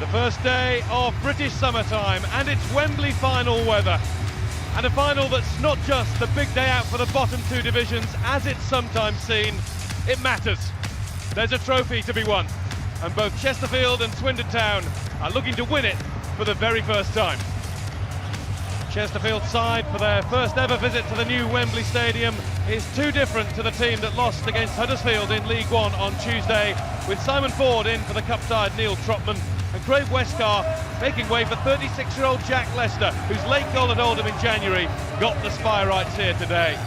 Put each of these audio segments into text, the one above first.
The first day of British summertime, and it's Wembley final weather. And a final that's not just the big day out for the bottom two divisions, as it's sometimes seen. It matters. There's a trophy to be won, and both Chesterfield and Swindon Town are looking to win it for the very first time. Chesterfield side, for their first ever visit to the new Wembley Stadium, is too different to the team that lost against Huddersfield in League One on Tuesday, with Simon Ford in for the cup-side Neil Trotman and Craig Westcar making way for 36-year-old Jack Lester, whose late goal at Oldham in January got the Spy Rights here today.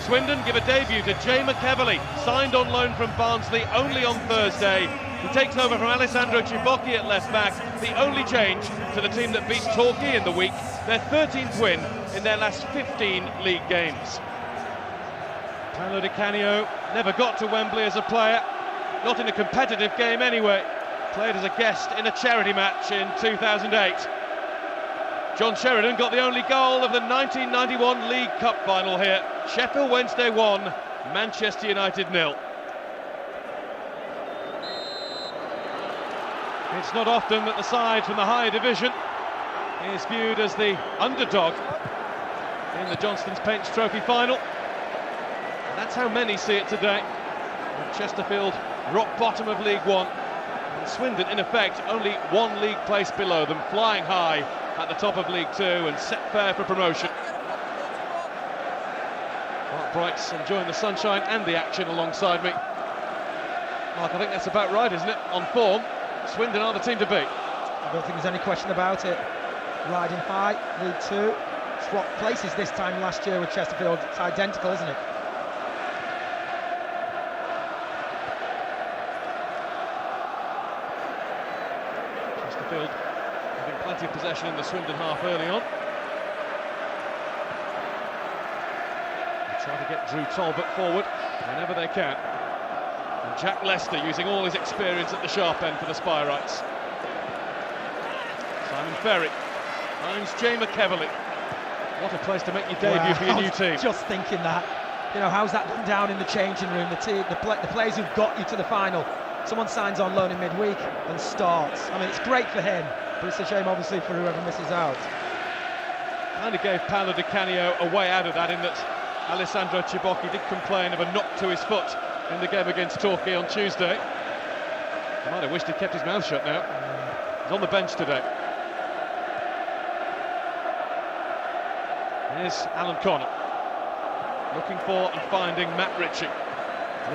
Swindon give a debut to Jay McEverley, signed on loan from Barnsley only on Thursday. He takes over from Alessandro Cibocchi at left-back, the only change to the team that beat Torquay in the week, their 13th win in their last 15 league games. Paolo Di Canio never got to Wembley as a player, not in a competitive game anyway. Played as a guest in a charity match in 2008. John Sheridan got the only goal of the 1991 League Cup final here. Sheffield Wednesday 1, Manchester United 0. It's not often that the side from the higher division is viewed as the underdog in the Johnstone's Paints Trophy final. And that's how many see it today. With Chesterfield rock bottom of League One, and Swindon in effect only one league place below them, flying high at the top of League Two and set fair for promotion. Mark Bright's enjoying the sunshine and the action alongside me. Mark, I think that's about right, isn't it? On form, Swindon are the team to beat. I don't think there's any question about it. Riding high, League Two. Swapped places this time last year with Chesterfield. It's identical, isn't it? Chesterfield having plenty of possession in the Swindon half early on. They try to get Drew Talbot forward whenever they can. And Jack Lester using all his experience at the sharp end for the Spy Rights. Simon Ferry finds Jay McEverley. What a place to make your debut for your new team. Just thinking that. You know, how's that gone down in the changing room? The players who've got you to the final. Someone signs on loan in midweek and starts. I mean, it's great for him, but it's a shame, obviously, for whoever misses out. Kind of gave Paolo Di Canio a way out of that, in that Alessandro Cibocchi did complain of a knock to his foot in the game against Torquay on Tuesday. He might have wished he'd kept his mouth shut now. He's on the bench today. Here's Alan Connor, looking for and finding Matt Ritchie,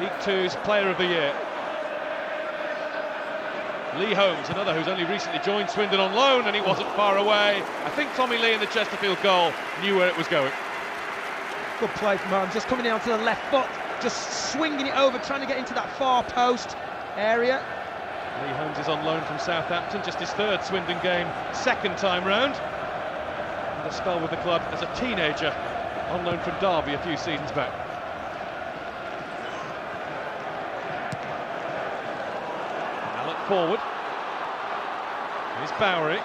League Two's Player of the Year. Lee Holmes, another who's only recently joined Swindon on loan, and he wasn't far away. I think Tommy Lee in the Chesterfield goal knew where it was going. Good play from Holmes, just coming in onto the left foot, just swinging it over, trying to get into that far post area. Lee Holmes is on loan from Southampton, just his third Swindon game, second time round. And a spell with the club as a teenager, on loan from Derby a few seasons back. Now look forward. Here's Bowery.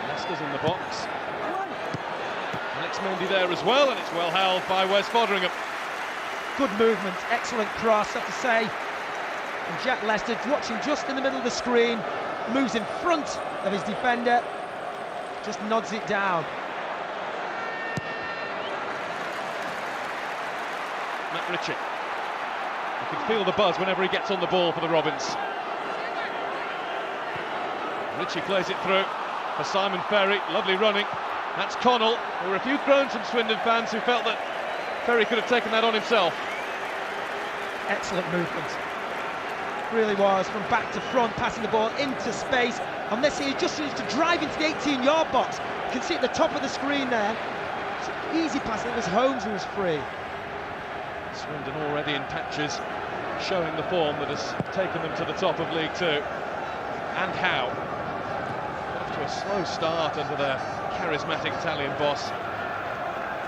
Leicester's in the box. Alex Mendy there as well, and it's well held by Wes Foderingham. Good movement, excellent cross, I have to say. And Jack Lester, watching just in the middle of the screen, moves in front of his defender, just nods it down. Matt Ritchie. You can feel the buzz whenever he gets on the ball for the Robins. Ritchie plays it through for Simon Ferry, lovely running. That's Connell. There were a few groans from Swindon fans who felt that Ferry could have taken that on himself. Excellent movement. Really was, from back to front, passing the ball into space. And this he just needs to drive into the 18-yard box. You can see at the top of the screen there. It's an easy pass, it was Holmes who was free. Swindon already in patches, showing the form that has taken them to the top of League Two. And how. Off to a slow start under their charismatic Italian boss.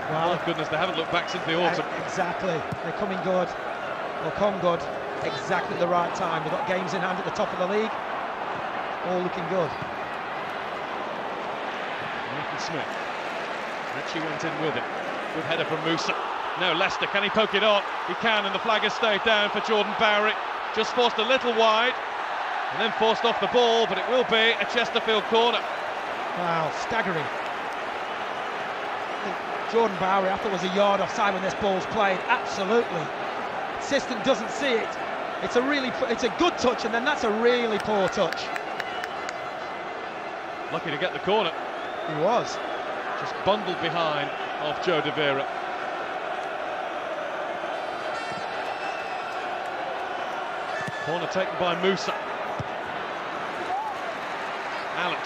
Well, oh goodness, they haven't looked back since the autumn. Exactly, they're coming good. They'll come good exactly at the right time. They've got games in hand at the top of the league. All looking good. Nathan Smith. Ritchie went in with it. Good header from Musa. Now Lester, can he poke it on? He can, and the flag has stayed down for Jordan Bowery. just forced a little wide, and then forced off the ball, but it will be a Chesterfield corner. Wow, staggering. Jordan Bowery, I thought, was a yard offside when this ball's played. Absolutely. Assistant doesn't see it. It's a good touch, and then that's a really poor touch. Lucky to get the corner. He was. Just bundled behind off Joe De Vera. Corner taken by Musa. Allen.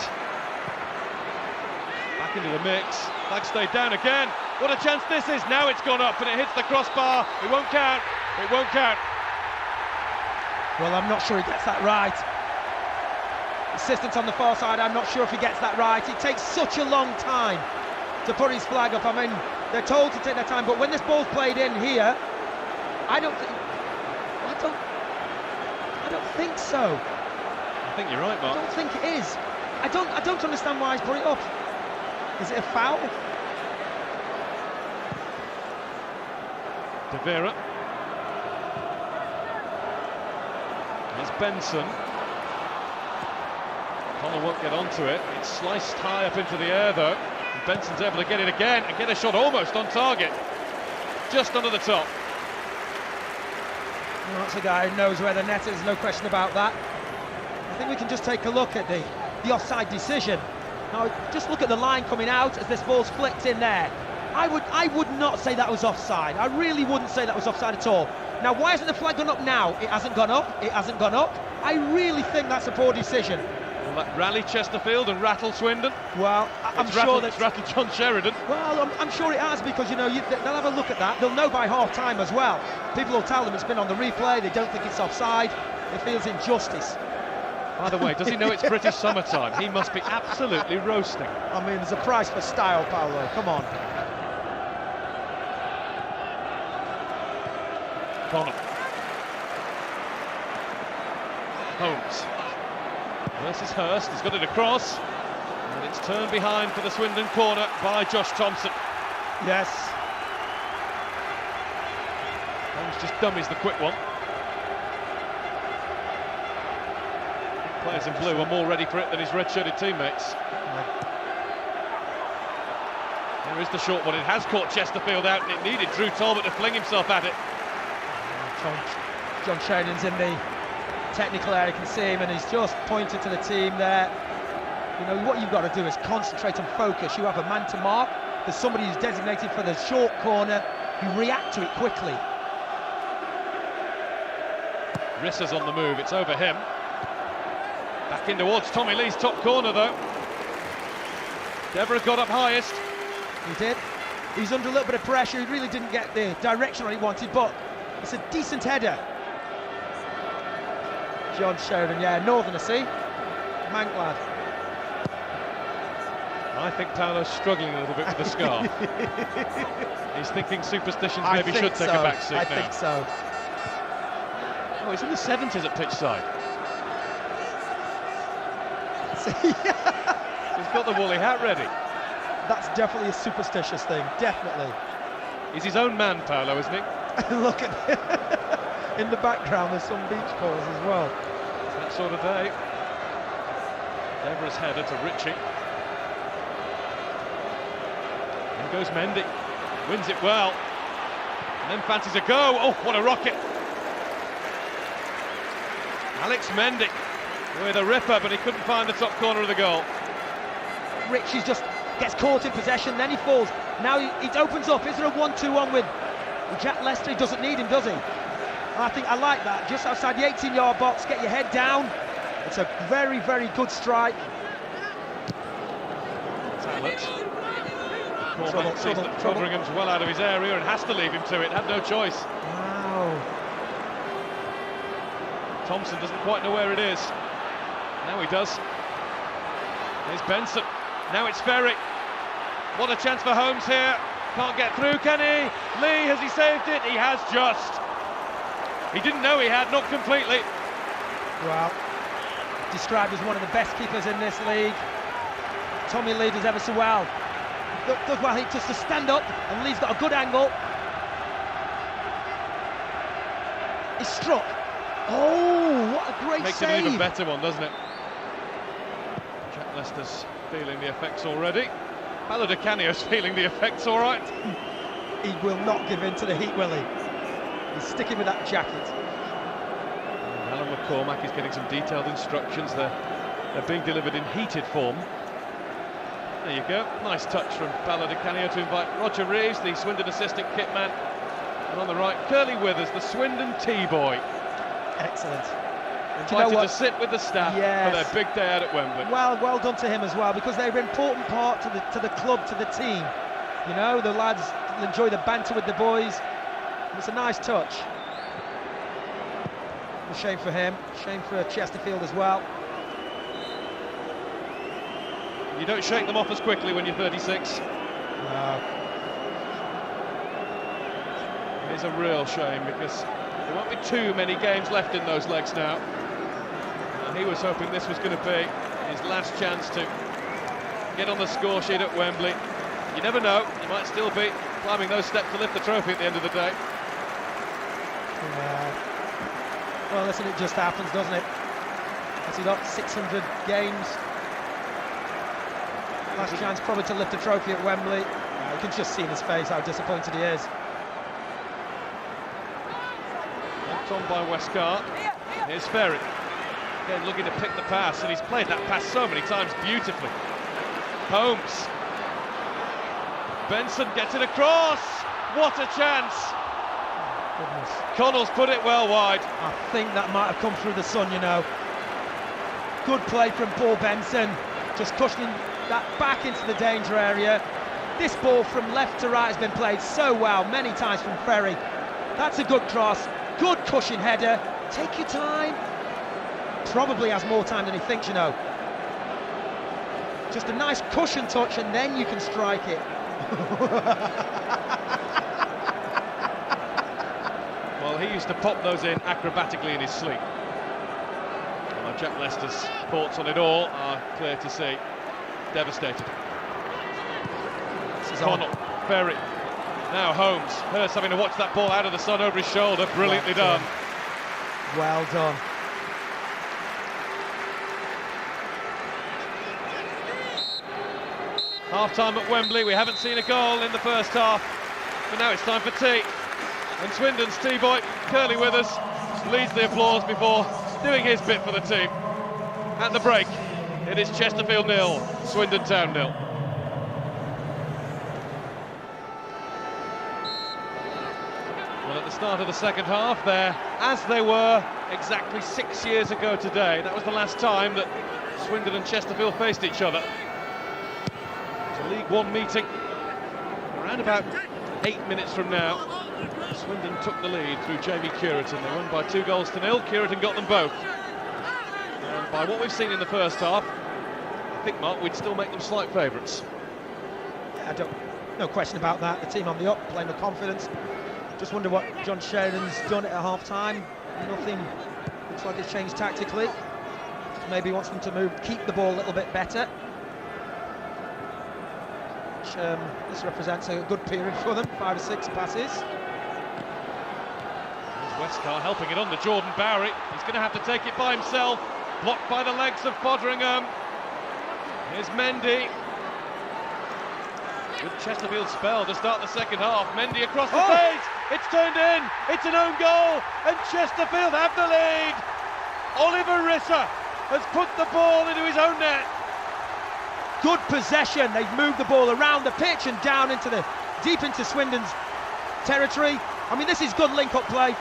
Back into the mix. Flag stayed down again. What a chance this is. Now it's gone up and it hits the crossbar. It won't count. It won't count. Well, I'm not sure he gets that right. Assistant on the far side, I'm not sure if he gets that right. It takes such a long time to put his flag up. I mean, they're told to take their time, but when this ball's played in here, I don't think so. I think you're right, Mark. I don't think it is. I don't understand why he's put it up. Is it a foul? De Vera. There's Benson. Connor won't get onto it. It's sliced high up into the air though. And Benson's able to get it again and get a shot almost on target. Just under the top. Well, that's a guy who knows where the net is, no question about that. I think we can just take a look at the offside decision. Now, just look at the line coming out as this ball's flicked in there. I would not say that was offside. I really wouldn't say that was offside at all. Now, why hasn't the flag gone up now? It hasn't gone up. It hasn't gone up. I really think that's a poor decision. Will that rally Chesterfield and rattle Swindon? Well, I'm sure that's rattled John Sheridan. Well, I'm sure it has, because they'll have a look at that. They'll know by half time as well. People will tell them it's been on the replay. They don't think it's offside. It feels injustice. By the way, does he know it's British summertime? He must be absolutely roasting. I mean, there's a price for style, Paolo. Come on. Connor. Holmes. Versus Hurst. He's got it across. And it's turned behind for the Swindon corner by Josh Thompson. Yes. Holmes just dummies the quick one. Players in blue are more ready for it than his red-shirted teammates. There is the short one. It has caught Chesterfield out, and it needed Drew Talbot to fling himself at it. John Sheridan's in the technical area, you can see him, and he's just pointed to the team there. You know, what you've got to do is concentrate and focus. You have a man to mark. There's somebody who's designated for the short corner. You react to it quickly. Risser's on the move. It's over him. Back in towards Tommy Lee's top corner, though. Deborah got up highest. He did. He's under a little bit of pressure. He really didn't get the direction he wanted, but it's a decent header. John Sheridan, yeah, Northerner, see? Mank lad. I think Paolo's struggling a little bit with the scarf. He's thinking superstitions maybe should take a back seat now. I think so. Oh, he's in the 70s at pitch side. He's got the woolly hat ready. That's definitely a superstitious thing, definitely. He's his own man, Paolo, isn't he? Look at in the background, there's some beach balls as well. It's that sort of day. Deborah's header to Ritchie. In goes Mendy. Wins it well. And then fancies a go. Oh, what a rocket. Alex Mendy with a ripper, but he couldn't find the top corner of the goal. Ritchie just gets caught in possession, then he falls. Now he opens up. Is there a 1-2-1 with Jack Lester? He doesn't need him, does he? I think I like that. Just outside the 18-yard box, get your head down. It's a very, very good strike. Fotheringham's well out of his area and has to leave him to it. Had no choice. Wow. Thompson doesn't quite know where it is. Now he does. Here's Benson. Now it's Ferry. What a chance for Holmes here. Can't get through, can he? Lee, has he saved it? He has just. He didn't know he had, not completely. Well, described as one of the best keepers in this league. Tommy Lee does ever so well. Does well just to stand up, and Lee's got a good angle. He's struck. Oh! great Makes save. it an even better one, doesn't it? Jack Lester's feeling the effects already. Paolo Di Canio's feeling the effects all right. He will not give in to the heat, will he? He's sticking with that jacket. Alan McCormack is getting some detailed instructions. They're being delivered in heated form. There you go. Nice touch from Paolo Di Canio to invite Roger Reeves, the Swindon assistant kit man. And on the right, Curly Withers, the Swindon T-boy. Excellent. Invited to sit with the staff for their big day out at Wembley. Well done to him as well, because they're an important part to the club, to the team. You know, the lads enjoy the banter with the boys. It's a nice touch. A shame for him, shame for Chesterfield as well. You don't shake them off as quickly when you're 36. No. It's a real shame, because there won't be too many games left in those legs now. And he was hoping this was going to be his last chance to get on the score sheet at Wembley. You never know, he might still be climbing those steps to lift the trophy at the end of the day. Well, listen, it just happens, doesn't it? Has he got 600 games? Last chance probably to lift a trophy at Wembley. You can just see in his face how disappointed he is. Knocked on by Westcott. Here's Ferry. Again looking to pick the pass, and he's played that pass so many times beautifully. Holmes. Benson gets it across. What a chance! Goodness. Connell's put it well wide. I think that might have come through the sun, you know. Good play from Paul Benson, just cushioning that back into the danger area. This ball from left to right has been played so well many times from Ferry. That's a good cross, good cushion header. Take your time. Probably has more time than he thinks, you know. Just a nice cushion touch, and then you can strike it. Well, he used to pop those in acrobatically in his sleep. Well, Jack Lester's thoughts on it all are clear to see. Devastated. Connell, Ferry, now Holmes. Hurst having to watch that ball out of the sun over his shoulder. Brilliantly done. Well done. Half-time at Wembley. We haven't seen a goal in the first half, but now it's time for tea. And Swindon's T-boy, Curly Withers, leads the applause before doing his bit for the team. At the break, it is Chesterfield 0, Swindon Town 0. Well, at the start of the second half, they're as they were exactly 6 years ago today. That was the last time that Swindon and Chesterfield faced each other. It's a League One meeting. Around about 8 minutes from now, Swindon took the lead through Jamie Curitan. They won by 2-0. Curitan got them both. And by what we've seen in the first half, I think, Mark, we'd still make them slight favourites. No question about that. The team on the up, playing with confidence. Just wonder what John Sheridan's done at half-time. Nothing looks like it's changed tactically. Maybe he wants them to keep the ball a little bit better. This represents a good period for them, 5 or 6 passes. There's Westcar helping it on to Jordan Bowery. He's going to have to take it by himself. Blocked by the legs of Foderingham. Here's Mendy. Good Chesterfield spell to start the second half. Mendy across the face. It's turned in. It's an own goal. And Chesterfield have the lead. Oliver Risser has put the ball into his own net. Good possession. They've moved the ball around the pitch and down deep into Swindon's territory. I mean, this is good link-up play.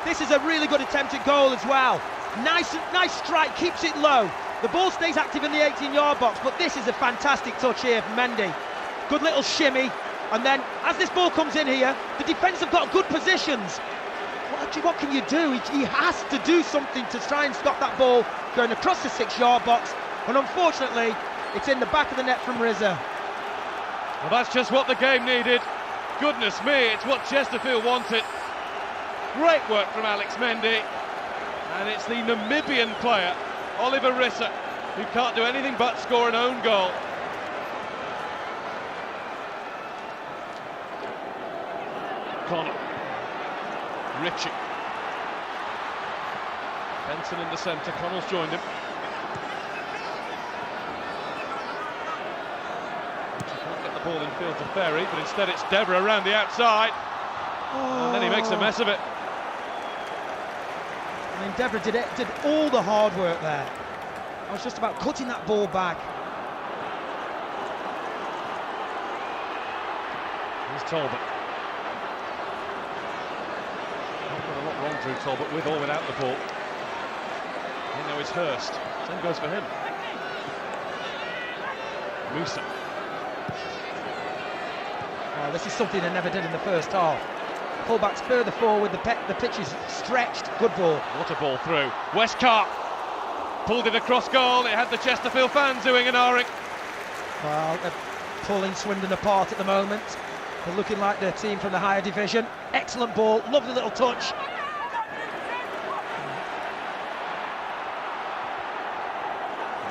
This is a really good attempt at goal as well. Nice strike, keeps it low. The ball stays active in the 18-yard box, but this is a fantastic touch here from Mendy. Good little shimmy, and then as this ball comes in here, the defence have got good positions. What can you do? He has to do something to try and stop that ball going across the 6-yard box, and unfortunately, it's in the back of the net from Rizza. Well, that's just what the game needed. Goodness me, it's what Chesterfield wanted. Great work from Alex Mendy. And it's the Namibian player, Oliver Risser, who can't do anything but score an own goal. Connell. Ritchie. Benson in the centre, Connell's joined him. Can't get the ball in field to Ferry, but instead it's Deborah around the outside. And then he makes a mess of it. I mean, Deborah did all the hard work there. I was just about cutting that ball back. Here's Talbot. Not got a lot wrong through Talbot, with or without the ball. And now it's Hurst. Same goes for him. Musa. Oh, this is something they never did in the first half. Fullbacks further forward, the pitch is stretched. Good ball. What a ball through. Westcott pulled it across goal. It had the Chesterfield fans doing an ahhing. Well, they're pulling Swindon apart at the moment. They're looking like the team from the higher division. Excellent ball, lovely little touch.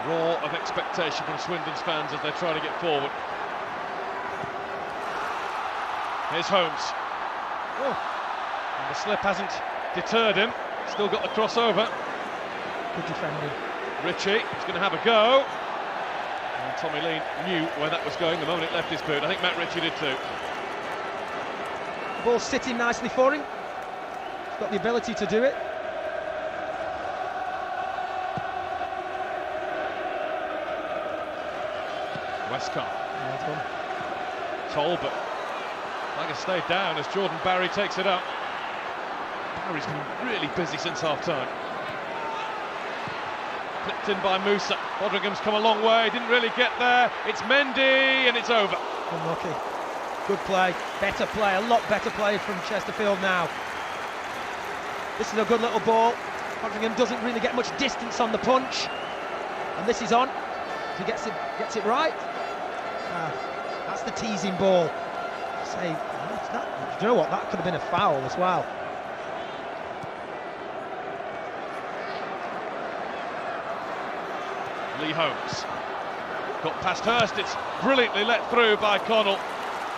Roar of expectation from Swindon's fans as they try to get forward. Here's Holmes. Oh. And the slip hasn't deterred him. Still got the crossover. Good defending. Ritchie is going to have a go. And Tommy Lee knew where that was going the moment it left his boot. I think Matt Ritchie did too. Ball sitting nicely for him. He's got the ability to do it. Westcott. Talbot. Like to stay down as Jordan Barry takes it up. Barry's been really busy since half-time. Flipped in by Musa. Fodringham's come a long way, didn't really get there. It's Mendy and it's over. Unlucky. Good play, better play, a lot better play from Chesterfield now. This is a good little ball. Fodringham doesn't really get much distance on the punch. And this is on. If he gets it right. That's the teasing ball. Say, what's that? Do you know what? That could have been a foul as well. Lee Holmes got past Hurst. It's brilliantly let through by Connell.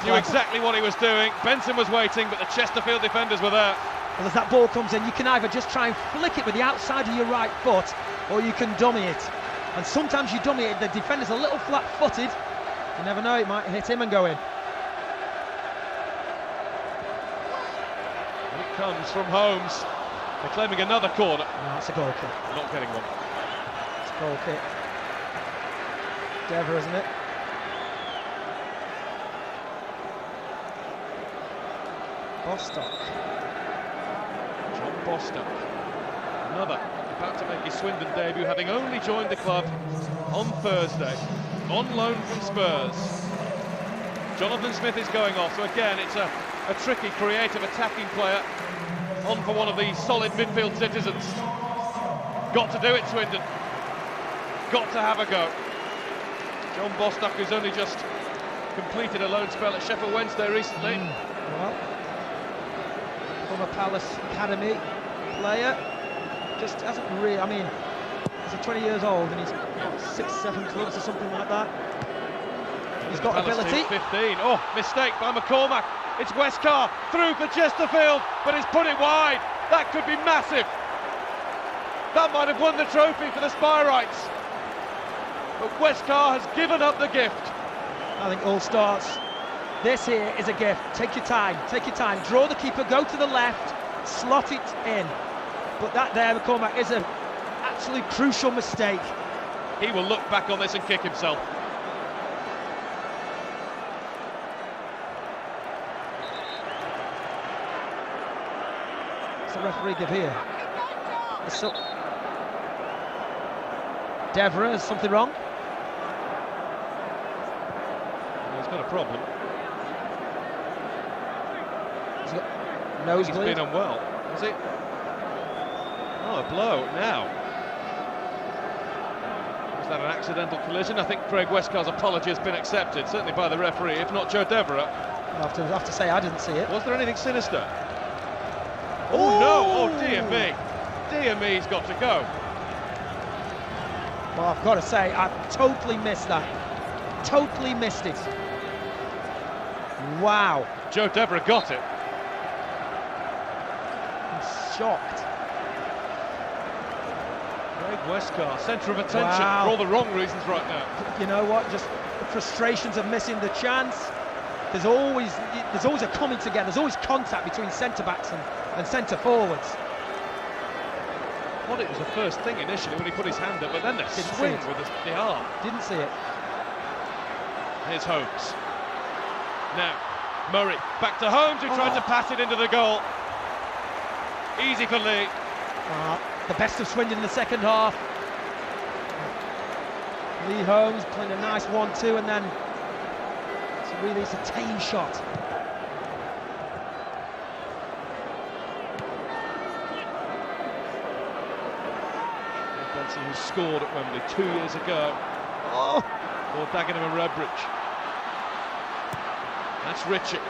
Knew exactly what he was doing. Benson was waiting, but the Chesterfield defenders were there. Well, as that ball comes in, you can either just try and flick it with the outside of your right foot, or you can dummy it. And sometimes you dummy it, the defender's a little flat-footed. You never know, it might hit him and go in. And it comes from Holmes. They're claiming another corner. No, it's a goal kick. Not getting one. It's a goal kick. Dever, isn't it? Bostock. John Bostock. Another about to make his Swindon debut, having only joined the club on Thursday, on loan from Spurs. Jonathan Smith is going off, so again it's a tricky, creative, attacking player on for one of these solid midfield citizens. Got to do it, Swindon. Got to have a go. John Bostock, who's only just completed a loan spell at Sheffield Wednesday recently. Well, former Palace Academy player, just hasn't really, I mean, he's 20 years old and he's got 6-7 clubs or something like that. He's got ability. 15. Oh, mistake by McCormack. It's Westcar through for Chesterfield, but he's put it wide. That could be massive. That might have won the trophy for the Spireites. But Westcar has given up the gift. I think all starts. This here is a gift. Take your time, draw the keeper, go to the left, slot it in. But that there, McCormack, is an absolutely crucial mistake. He will look back on this and kick himself. What's the referee give here? Deborah, is something wrong? He's got a problem. He's got nosebleed. He's been unwell, has he? Oh, a blow now. Was that an accidental collision? I think Craig Westcar's apology has been accepted, certainly by the referee, if not Joe Deborah. I have to say, I didn't see it. Was there anything sinister? Oh no! Oh dear me! Dear me, he's got to go. Well, I've got to say, I totally missed that. Totally missed it. Wow. Joe Deborah got it. I'm shocked. Westcar, centre of attention Wow. for all the wrong reasons right now. You know what? Just the frustrations of missing the chance. There's always a coming together. There's always contact between centre backs and centre forwards. Well, it was the first thing initially when he put his hand up, but then the Didn't swing see it. with the arm. Didn't see it. Here's Holmes. Now, Murray back to Holmes, who tried to pass it into the goal. Easy for Lee. The best of Swindon in the second half. Lee Holmes playing a nice 1-2, and then it's a tame shot. Benson, who scored at Wembley 2 years ago. For Dagenham and Redbridge. That's Richard.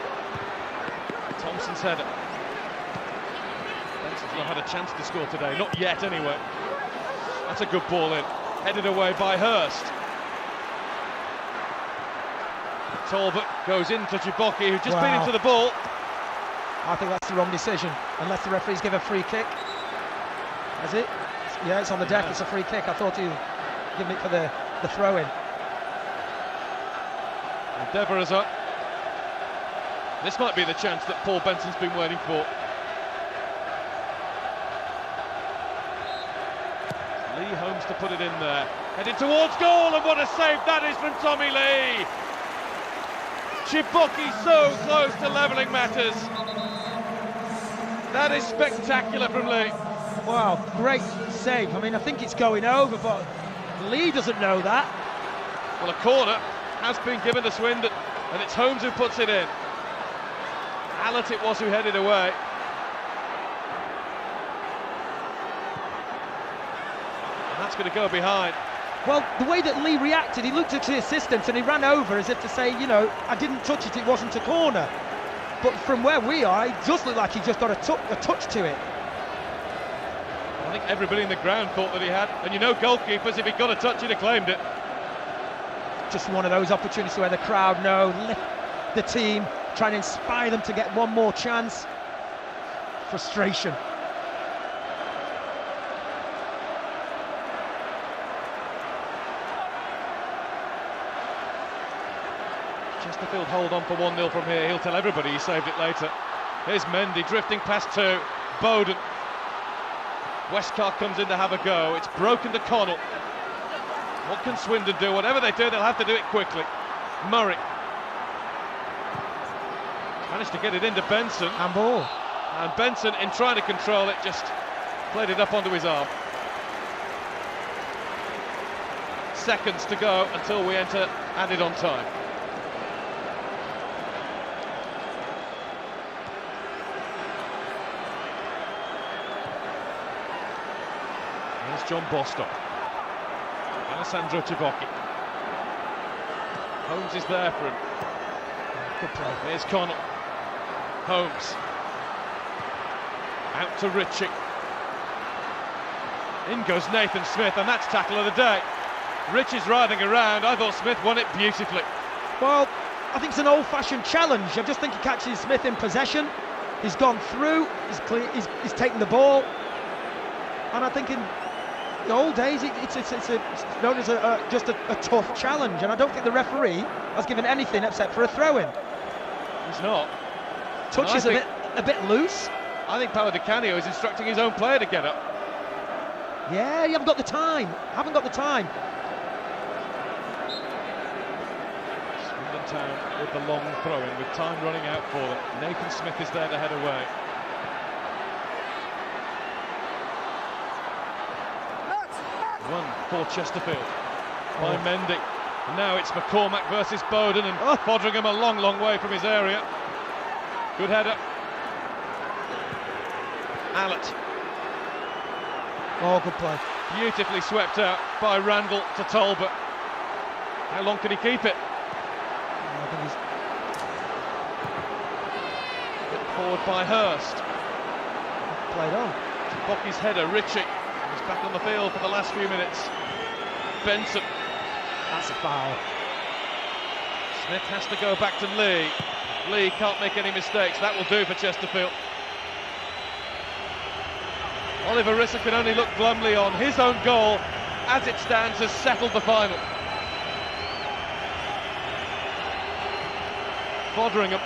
Thompson's header. Benson's not had a chance to score today, not yet anyway. That's a good ball in, headed away by Hurst. Talbot goes into Chiboki, who's just been into the ball. I think that's the wrong decision, unless the referees give a free kick. Is it? Yeah, it's on the deck, it's a free kick. I thought he was giving it for the throw-in. Endeavour is up. This might be the chance that Paul Benson's been waiting for. Lee Holmes to put it in there. Headed towards goal, and what a save that is from Tommy Lee! Chiboki so close to levelling matters. That is spectacular from Lee. Wow, great save. I mean, I think it's going over, but Lee doesn't know that. Well, a corner has been given to Swindon, and it's Holmes who puts it in. Allett it was who headed away. And that's going to go behind. Well, the way that Lee reacted, he looked at the assistant and he ran over as if to say, you know, I didn't touch it, it wasn't a corner. But from where we are, it does look like he just got a touch to it. I think everybody in the ground thought that he had. And you know, goalkeepers, if he got a touch, he'd have claimed it. Just one of those opportunities where the crowd know, lift the team, trying to inspire them to get one more chance. Frustration. Chesterfield hold on for 1-0 from here. He'll tell everybody he saved it later. Here's Mendy drifting past two. Bowden. Westcar comes in to have a go. It's broken to Connell. What can Swindon do? Whatever they do, they'll have to do it quickly. Murray. Managed to get it into Benson. Handball. And Benson, in trying to control it, just played it up onto his arm. Seconds to go until we enter added on time. Here's John Bostock. Alessandro Chiboki. Holmes is there for him. Good play. Here's Connell. Holmes. Out to Ritchie. In goes Nathan Smith, and that's tackle of the day. Ritchie's riding around. I thought Smith won it beautifully. Well, I think it's an old-fashioned challenge. I just think he catches Smith in possession. He's gone through. He's taken the ball. And I think in the old days, it's known as just a tough challenge. And I don't think the referee has given anything except for a throw-in. He's not. Touch is a bit loose. I think Paolo Di Canio is instructing his own player to get up. Yeah, you haven't got the time. Swindon Town with the long throw-in, with time running out for them. Nathan Smith is there to head away. One for Chesterfield by Mendy. And now it's McCormack versus Bowden, and Fodringham a long way from his area. Good header. Allett. Oh, good play. Beautifully swept out by Randall to Talbot. How long can he keep it? I think he's Forward by Hurst. played on. Chiboki's header, Ritchie. He's back on the field for the last few minutes. Benson. That's a foul. Smith has to go back to Lee. Lee can't make any mistakes. That will do for Chesterfield. Oliver Rissa can only look glumly on. His own goal, as it stands, has settled the final. Fotheringham.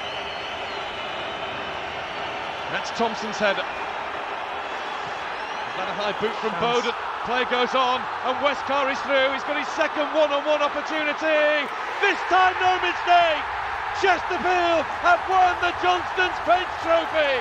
That's Thompson's header. Is that a high boot from Bowden? Play goes on, and Westcar is through. He's got his second one-on-one opportunity. This time, no mistake. Chesterfield have won the Johnstone's Paints Trophy.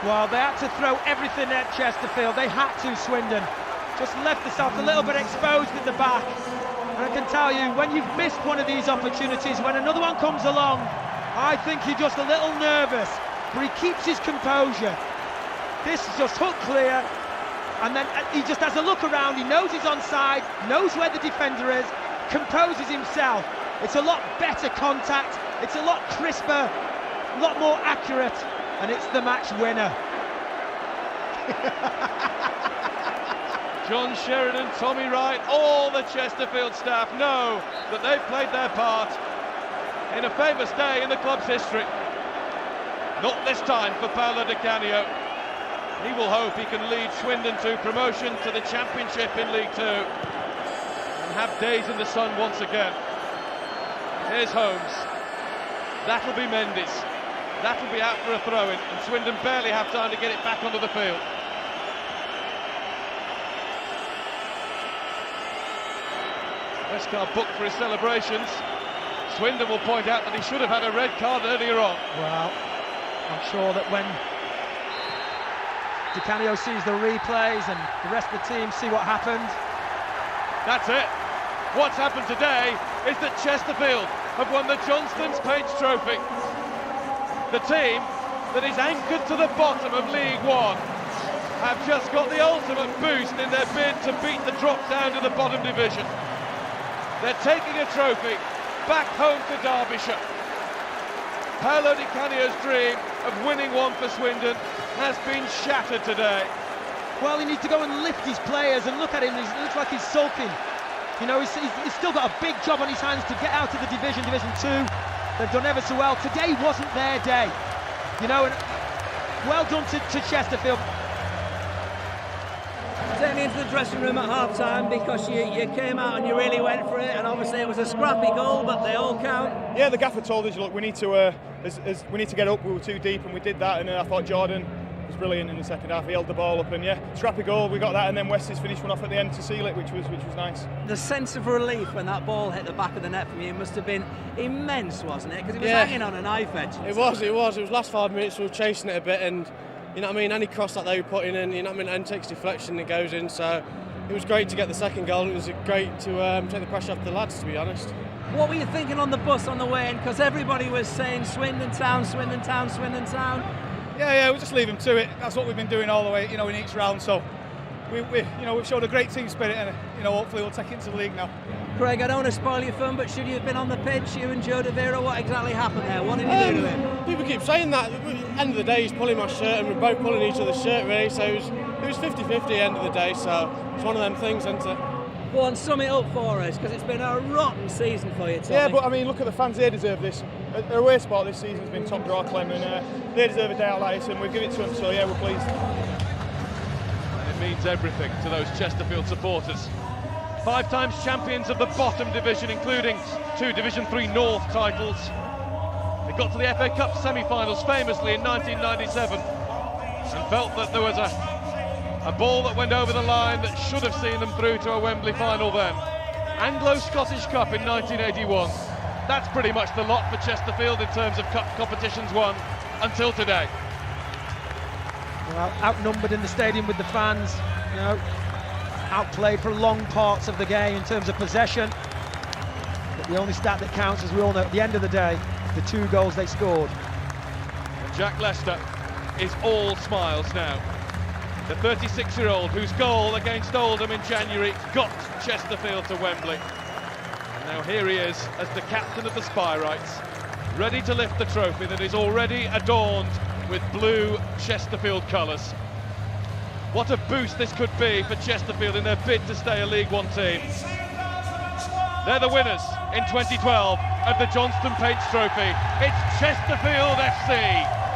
Well, they had to throw everything at Chesterfield. They had to, Swindon. Just left themselves a little bit exposed at the back. And I can tell you, when you've missed one of these opportunities, when another one comes along, I think you're just a little nervous, but he keeps his composure. This is just hook clear, and then he just has a look around. He knows he's onside, knows where the defender is, composes himself. It's a lot better contact, it's a lot crisper, a lot more accurate, and it's the match winner. John Sheridan, Tommy Wright, all the Chesterfield staff know that they've played their part in a famous day in the club's history. Not this time for Paolo Di Canio. He will hope he can lead Swindon to promotion to the Championship in League Two and have days in the sun once again. Here's Holmes. That'll be Mendes. That'll be out for a throw-in, and Swindon barely have time to get it back onto the field. Westcar booked for his celebrations. Swindon will point out that he should have had a red card earlier on. Well, I'm sure that when Di Canio sees the replays and the rest of the team see what happened. That's it. What's happened today is that Chesterfield have won the Johnstone's Paints Trophy. The team that is anchored to the bottom of League One have just got the ultimate boost in their bid to beat the drop down to the bottom division. They're taking a trophy back home to Derbyshire. Paolo Di Canio's dream of winning one for Swindon has been shattered today. Well, he needs to go and lift his players, and look at him, he looks like he's sulking. You know, he's still got a big job on his hands to get out of the Division 2. They've done ever so well. Today wasn't their day. You know, and well done to Chesterfield. Take me into the dressing room at half-time because you came out and you really went for it, and obviously it was a scrappy goal, but they all count. Yeah, the gaffer told us, look, we need to get up. We were too deep, and we did that. And I thought Jordan was brilliant in the second half. He held the ball up, and yeah, scrappy goal. We got that, and then Westies finished one off at the end to seal it, which was nice. The sense of relief when that ball hit the back of the net from you must have been immense, wasn't it? Because it was hanging on a knife edge. It was last 5 minutes. We were chasing it a bit, and you know what I mean, any cross that they were putting in, you know what I mean, and takes deflection, it goes in. So it was great to get the second goal. It was great to take the pressure off the lads, to be honest. What were you thinking on the bus on the way in? Because everybody was saying Swindon Town, Swindon Town, Swindon Town. Yeah, we'll just leave them to it. That's what we've been doing all the way, you know, in each round. So we've showed a great team spirit, and you know, hopefully we'll take it into the league now. Craig, I don't want to spoil your fun, but should you have been on the pitch, you and Joe De Vera, what exactly happened there? What did you do to him? People keep saying that. At the end of the day, he's pulling my shirt, and we're both pulling each other's shirt, really. So it was 50-50 at the end of the day. So it's one of them things, isn't it? Go on, sum it up for us, because it's been a rotten season for you, Tommy. Yeah, but I mean, look at the fans, they deserve this. Their away spot this season has been top draw, Clem, and they deserve a day out like this, and we've given it to them, so yeah, we're pleased. And it means everything to those Chesterfield supporters. 5 times champions of the bottom division, including 2 Division 3 North titles. They got to the FA Cup semi-finals famously in 1997 and felt that there was a ball that went over the line that should have seen them through to a Wembley final then. Anglo-Scottish Cup in 1981. That's pretty much the lot for Chesterfield in terms of cup competitions won until today. Well, outnumbered in the stadium with the fans, you know, outplayed for long parts of the game in terms of possession. But the only stat that counts, as we all know, at the end of the day, the 2 goals they scored. And Jack Lester is all smiles now. The 36-year-old whose goal against Oldham in January got Chesterfield to Wembley. Now here he is as the captain of the Spyrites, ready to lift the trophy that is already adorned with blue Chesterfield colours. What a boost this could be for Chesterfield in their bid to stay a League One team. They're the winners in 2012 of the Johnstone Paints Trophy. It's Chesterfield FC.